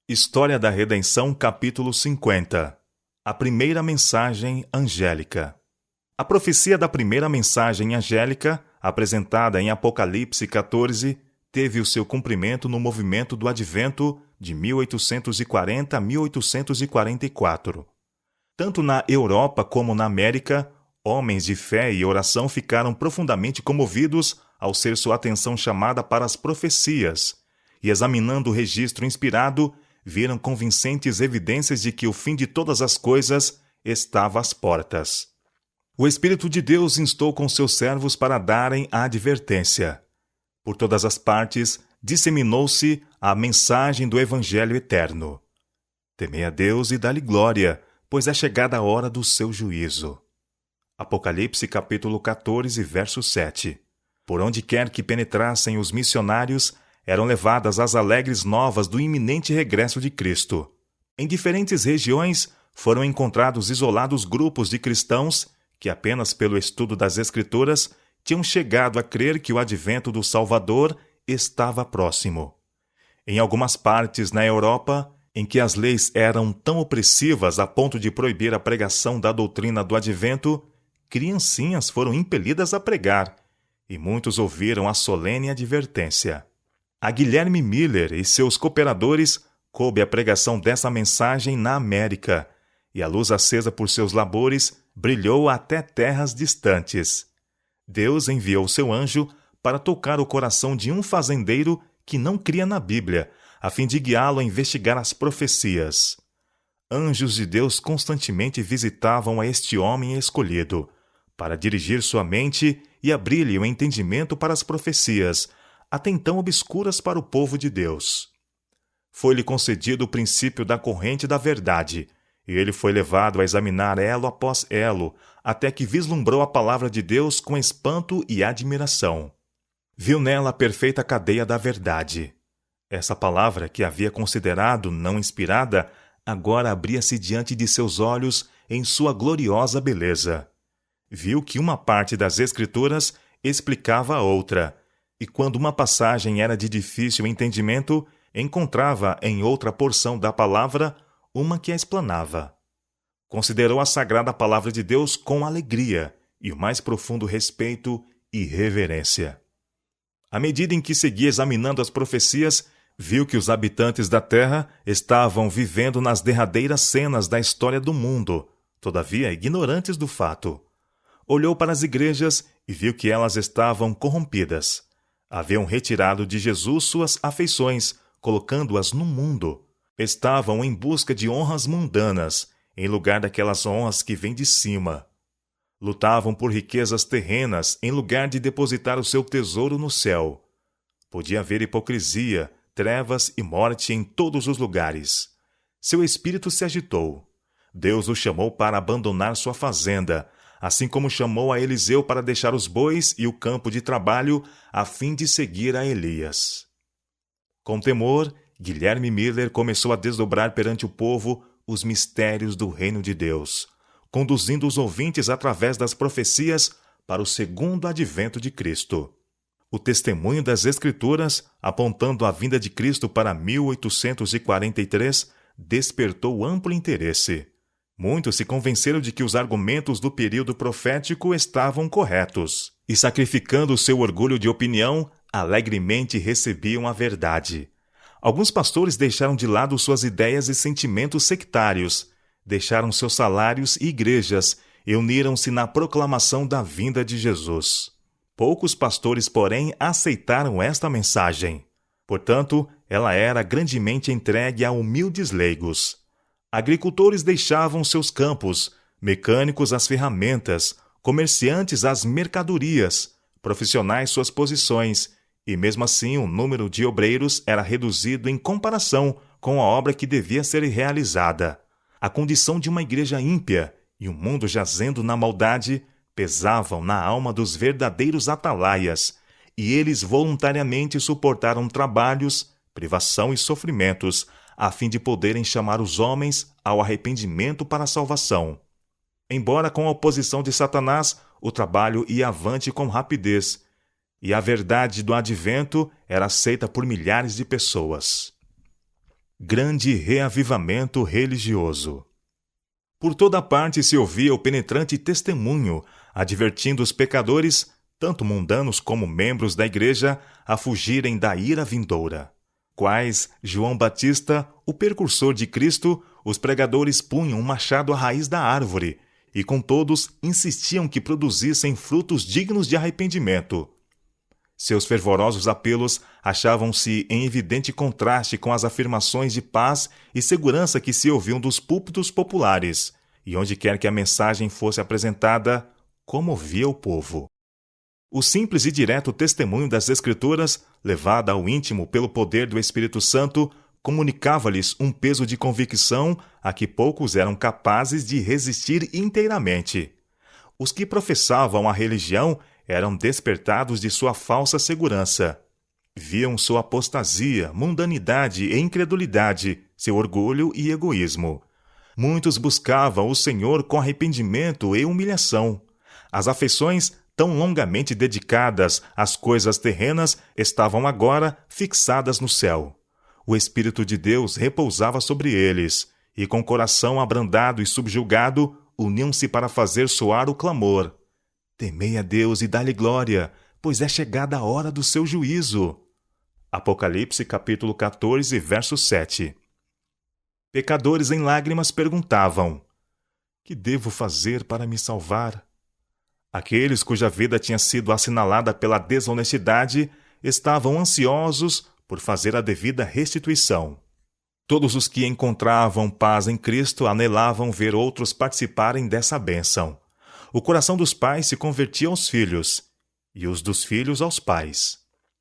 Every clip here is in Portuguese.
História da Redenção, capítulo 50. A primeira mensagem angélica. A profecia da primeira mensagem angélica, apresentada em Apocalipse 14, teve o seu cumprimento no movimento do Advento de 1840 a 1844. Tanto na Europa como na América, homens de fé e oração ficaram profundamente comovidos ao ser sua atenção chamada para as profecias, e examinando o registro inspirado, viram convincentes evidências de que o fim de todas as coisas estava às portas. O Espírito de Deus instou com seus servos para darem a advertência. Por todas as partes, disseminou-se a mensagem do Evangelho eterno. Temei a Deus e dá-lhe glória, pois é chegada a hora do seu juízo. Apocalipse capítulo 14, verso 7. Por onde quer que penetrassem os missionários, eram levadas as alegres novas do iminente regresso de Cristo. Em diferentes regiões foram encontrados isolados grupos de cristãos que, apenas pelo estudo das Escrituras, tinham chegado a crer que o advento do Salvador estava próximo. Em algumas partes na Europa, em que as leis eram tão opressivas a ponto de proibir a pregação da doutrina do advento, criancinhas foram impelidas a pregar, e muitos ouviram a solene advertência. A Guilherme Miller e seus cooperadores coube a pregação dessa mensagem na América, e a luz acesa por seus labores brilhou até terras distantes. Deus enviou seu anjo para tocar o coração de um fazendeiro que não cria na Bíblia, a fim de guiá-lo a investigar as profecias. Anjos de Deus constantemente visitavam a este homem escolhido, para dirigir sua mente e abrir-lhe o entendimento para as profecias, até então obscuras para o povo de Deus. Foi-lhe concedido o princípio da corrente da verdade, e ele foi levado a examinar elo após elo, até que vislumbrou a palavra de Deus com espanto e admiração. Viu nela a perfeita cadeia da verdade. Essa palavra, que havia considerado não inspirada, agora abria-se diante de seus olhos em sua gloriosa beleza. Viu que uma parte das Escrituras explicava a outra, e quando uma passagem era de difícil entendimento, encontrava em outra porção da palavra uma que a explanava. Considerou a sagrada palavra de Deus com alegria e o mais profundo respeito e reverência. À medida em que seguia examinando as profecias, viu que os habitantes da terra estavam vivendo nas derradeiras cenas da história do mundo, todavia ignorantes do fato. Olhou para as igrejas e viu que elas estavam corrompidas. Haviam retirado de Jesus suas afeições, colocando-as no mundo. Estavam em busca de honras mundanas, em lugar daquelas honras que vêm de cima. Lutavam por riquezas terrenas, em lugar de depositar o seu tesouro no céu. Podia haver hipocrisia, trevas e morte em todos os lugares. Seu espírito se agitou. Deus o chamou para abandonar sua fazenda, assim como chamou a Eliseu para deixar os bois e o campo de trabalho a fim de seguir a Elias. Com temor, Guilherme Miller começou a desdobrar perante o povo os mistérios do reino de Deus, conduzindo os ouvintes através das profecias para o segundo advento de Cristo. O testemunho das Escrituras, apontando a vinda de Cristo para 1843, despertou amplo interesse. Muitos se convenceram de que os argumentos do período profético estavam corretos, e sacrificando seu orgulho de opinião, alegremente recebiam a verdade. Alguns pastores deixaram de lado suas ideias e sentimentos sectários, deixaram seus salários e igrejas e uniram-se na proclamação da vinda de Jesus. Poucos pastores, porém, aceitaram esta mensagem. Portanto, ela era grandemente entregue a humildes leigos. Agricultores deixavam seus campos, mecânicos as ferramentas, comerciantes as mercadorias, profissionais suas posições, e mesmo assim o número de obreiros era reduzido em comparação com a obra que devia ser realizada. A condição de uma igreja ímpia e um mundo jazendo na maldade pesavam na alma dos verdadeiros atalaias, e eles voluntariamente suportaram trabalhos, privação e sofrimentos, a fim de poderem chamar os homens ao arrependimento para a salvação. Embora com a oposição de Satanás, o trabalho ia avante com rapidez, e a verdade do advento era aceita por milhares de pessoas. grande reavivamento religioso. Por toda parte se ouvia o penetrante testemunho, advertindo os pecadores, tanto mundanos como membros da igreja, a fugirem da ira vindoura. Quais João Batista, o precursor de Cristo, os pregadores punham um machado à raiz da árvore, e com todos insistiam que produzissem frutos dignos de arrependimento. Seus fervorosos apelos achavam-se em evidente contraste com as afirmações de paz e segurança que se ouviam dos púlpitos populares, e onde quer que a mensagem fosse apresentada, comovia o povo. O simples e direto testemunho das Escrituras, levada ao íntimo pelo poder do Espírito Santo, comunicava-lhes um peso de convicção a que poucos eram capazes de resistir inteiramente. Os que professavam a religião eram despertados de sua falsa segurança. Viam sua apostasia, mundanidade e incredulidade, seu orgulho e egoísmo. Muitos buscavam o Senhor com arrependimento e humilhação. As afeições, tão longamente dedicadas às coisas terrenas, estavam agora fixadas no céu. O Espírito de Deus repousava sobre eles, e com coração abrandado e subjugado, uniam-se para fazer soar o clamor: temei a Deus e dá-lhe glória, pois é chegada a hora do seu juízo. Apocalipse capítulo 14, verso 7. Pecadores em lágrimas perguntavam: que devo fazer para me salvar? Aqueles cuja vida tinha sido assinalada pela desonestidade estavam ansiosos por fazer a devida restituição. Todos os que encontravam paz em Cristo anelavam ver outros participarem dessa bênção. O coração dos pais se convertia aos filhos, e os dos filhos aos pais.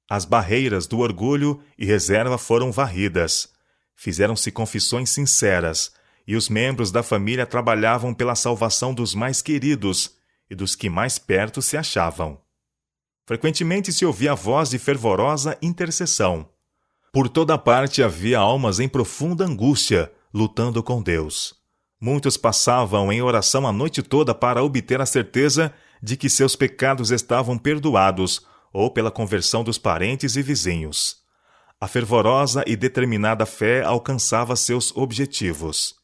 As barreiras do orgulho e reserva foram varridas. Fizeram-se confissões sinceras, e os membros da família trabalhavam pela salvação dos mais queridos e dos que mais perto se achavam. Frequentemente se ouvia a voz de fervorosa intercessão. Por toda parte havia almas em profunda angústia, lutando com Deus. Muitos passavam em oração a noite toda para obter a certeza de que seus pecados estavam perdoados, ou pela conversão dos parentes e vizinhos. A fervorosa e determinada fé alcançava seus objetivos.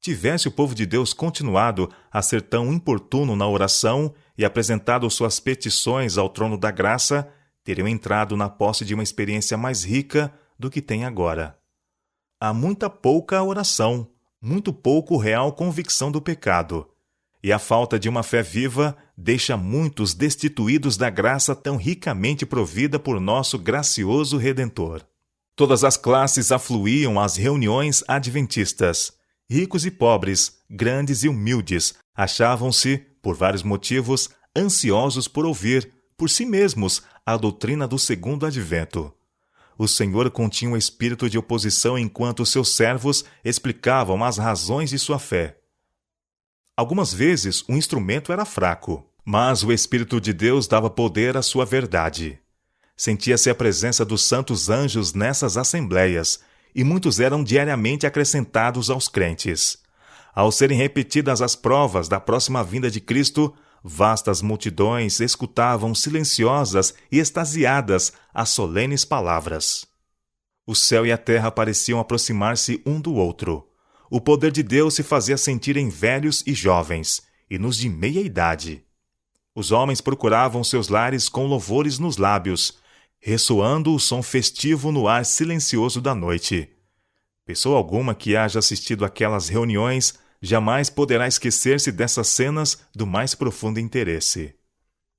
Tivesse o povo de Deus continuado a ser tão importuno na oração e apresentado suas petições ao trono da graça, teriam entrado na posse de uma experiência mais rica do que tem agora. Há muita pouca oração, muito pouco real convicção do pecado, e a falta de uma fé viva deixa muitos destituídos da graça tão ricamente provida por nosso gracioso Redentor. Todas as classes afluíam às reuniões adventistas. Ricos e pobres, grandes e humildes, achavam-se, por vários motivos, ansiosos por ouvir, por si mesmos, a doutrina do segundo advento. O Senhor continha um espírito de oposição enquanto seus servos explicavam as razões de sua fé. Algumas vezes o instrumento era fraco, mas o Espírito de Deus dava poder à sua verdade. Sentia-se a presença dos santos anjos nessas assembleias, e muitos eram diariamente acrescentados aos crentes. Ao serem repetidas as provas da próxima vinda de Cristo, vastas multidões escutavam silenciosas e extasiadas as solenes palavras. O céu e a terra pareciam aproximar-se um do outro. O poder de Deus se fazia sentir em velhos e jovens, e nos de meia idade. Os homens procuravam seus lares com louvores nos lábios, ressoando o som festivo no ar silencioso da noite. Pessoa alguma que haja assistido àquelas reuniões jamais poderá esquecer-se dessas cenas do mais profundo interesse.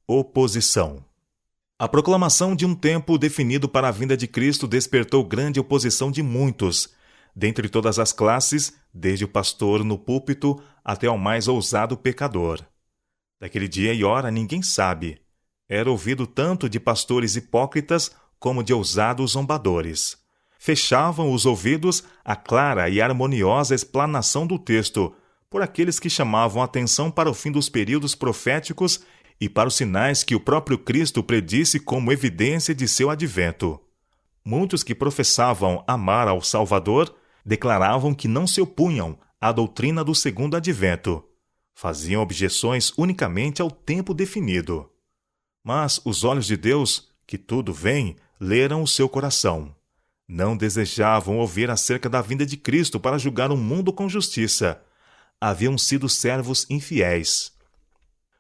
Oposição. A proclamação de um tempo definido para a vinda de Cristo despertou grande oposição de muitos, dentre todas as classes, desde o pastor no púlpito até ao mais ousado pecador. Daquele dia e hora ninguém sabe. Era ouvido tanto de pastores hipócritas como de ousados zombadores. Fechavam os ouvidos à clara e harmoniosa explanação do texto, por aqueles que chamavam a atenção para o fim dos períodos proféticos e para os sinais que o próprio Cristo predisse como evidência de seu advento. Muitos que professavam amar ao Salvador declaravam que não se opunham à doutrina do segundo advento. Faziam objeções unicamente ao tempo definido. Mas os olhos de Deus, que tudo veem, leram o seu coração. Não desejavam ouvir acerca da vinda de Cristo para julgar o mundo com justiça. Haviam sido servos infiéis.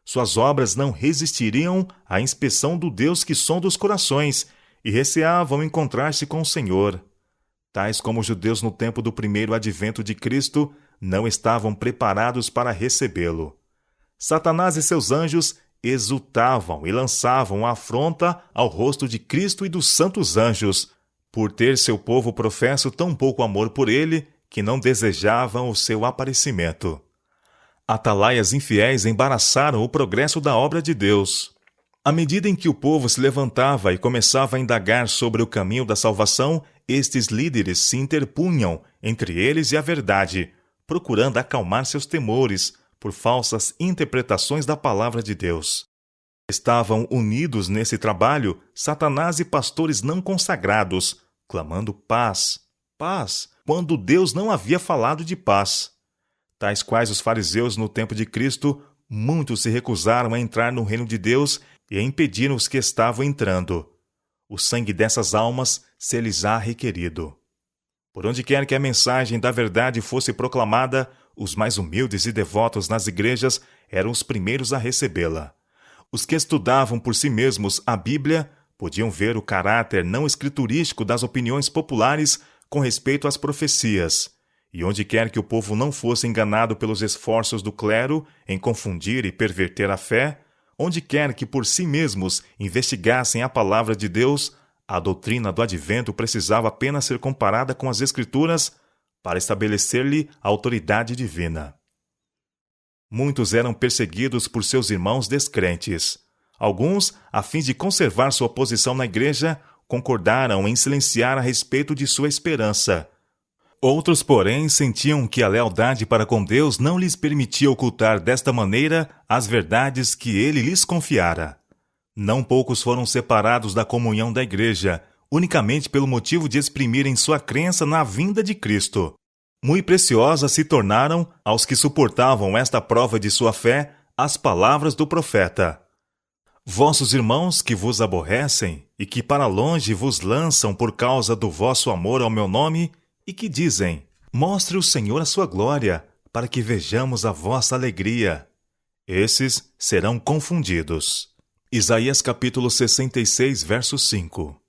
Suas obras não resistiriam à inspeção do Deus que sonda os corações e receavam encontrar-se com o Senhor. Tais como os judeus no tempo do primeiro advento de Cristo, não estavam preparados para recebê-lo. Satanás e seus anjos exultavam e lançavam a afronta ao rosto de Cristo e dos santos anjos, por ter seu povo professo tão pouco amor por ele que não desejavam o seu aparecimento. Atalaias infiéis embaraçaram o progresso da obra de Deus. À medida em que o povo se levantava e começava a indagar sobre o caminho da salvação, estes líderes se interpunham entre eles e a verdade, procurando acalmar seus temores por falsas interpretações da palavra de Deus. Estavam unidos nesse trabalho Satanás e pastores não consagrados, clamando paz, paz, quando Deus não havia falado de paz. Tais quais os fariseus no tempo de Cristo, muitos se recusaram a entrar no reino de Deus e impediram os que estavam entrando. O sangue dessas almas se lhes há requerido. Por onde quer que a mensagem da verdade fosse proclamada, os mais humildes e devotos nas igrejas eram os primeiros a recebê-la. Os que estudavam por si mesmos a Bíblia podiam ver o caráter não escriturístico das opiniões populares com respeito às profecias, e onde quer que o povo não fosse enganado pelos esforços do clero em confundir e perverter a fé, onde quer que por si mesmos investigassem a palavra de Deus, a doutrina do advento precisava apenas ser comparada com as Escrituras para estabelecer-lhe a autoridade divina. Muitos eram perseguidos por seus irmãos descrentes. Alguns, a fim de conservar sua posição na igreja, concordaram em silenciar a respeito de sua esperança. Outros, porém, sentiam que a lealdade para com Deus não lhes permitia ocultar desta maneira as verdades que ele lhes confiara. Não poucos foram separados da comunhão da igreja, unicamente pelo motivo de exprimirem sua crença na vinda de Cristo. Muito preciosas se tornaram, aos que suportavam esta prova de sua fé, as palavras do profeta. Vossos irmãos que vos aborrecem e que para longe vos lançam por causa do vosso amor ao meu nome, e que dizem, mostre o Senhor a sua glória, para que vejamos a vossa alegria. Esses serão confundidos. Isaías capítulo 66, verso 5.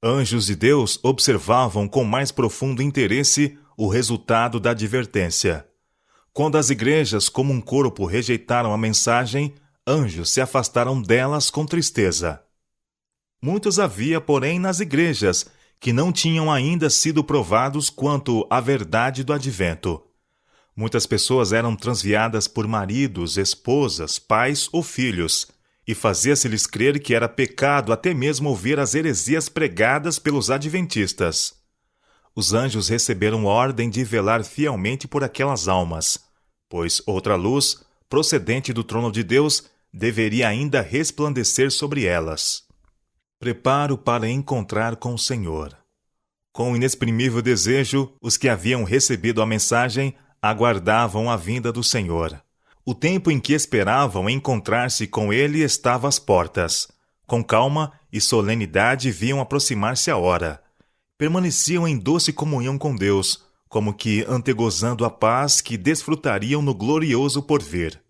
Anjos de Deus observavam com mais profundo interesse o resultado da advertência. Quando as igrejas como um corpo rejeitaram a mensagem, anjos se afastaram delas com tristeza. Muitos havia, porém, nas igrejas, que não tinham ainda sido provados quanto à verdade do advento. Muitas pessoas eram transviadas por maridos, esposas, pais ou filhos, e fazia-se-lhes crer que era pecado até mesmo ouvir as heresias pregadas pelos adventistas. Os anjos receberam ordem de velar fielmente por aquelas almas, pois outra luz, procedente do trono de Deus, deveria ainda resplandecer sobre elas. Preparo para encontrar com o Senhor. Com inexprimível desejo, os que haviam recebido a mensagem aguardavam a vinda do Senhor. O tempo em que esperavam encontrar-se com ele estava às portas. Com calma e solenidade viam aproximar-se a hora. Permaneciam em doce comunhão com Deus, como que antegozando a paz que desfrutariam no glorioso porvir.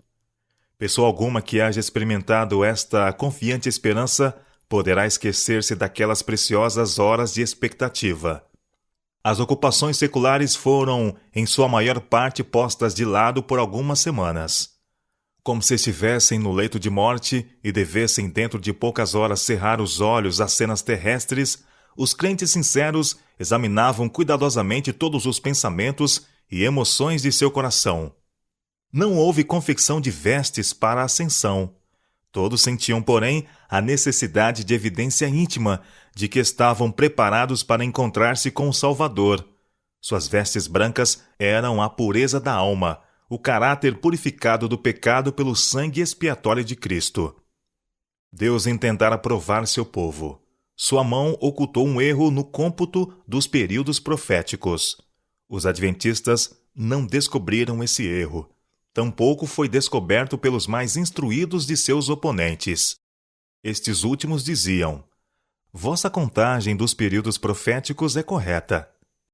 Pessoa alguma que haja experimentado esta confiante esperança poderá esquecer-se daquelas preciosas horas de expectativa. As ocupações seculares foram, em sua maior parte, postas de lado por algumas semanas. Como se estivessem no leito de morte e devessem dentro de poucas horas cerrar os olhos às cenas terrestres, os crentes sinceros examinavam cuidadosamente todos os pensamentos e emoções de seu coração. Não houve confecção de vestes para a ascensão. Todos sentiam, porém, a necessidade de evidência íntima de que estavam preparados para encontrar-se com o Salvador. Suas vestes brancas eram a pureza da alma, o caráter purificado do pecado pelo sangue expiatório de Cristo. Deus intentara provar seu povo. Sua mão ocultou um erro no cômputo dos períodos proféticos. Os adventistas não descobriram esse erro. Tampouco foi descoberto pelos mais instruídos de seus oponentes. Estes últimos diziam: Vossa contagem dos períodos proféticos é correta.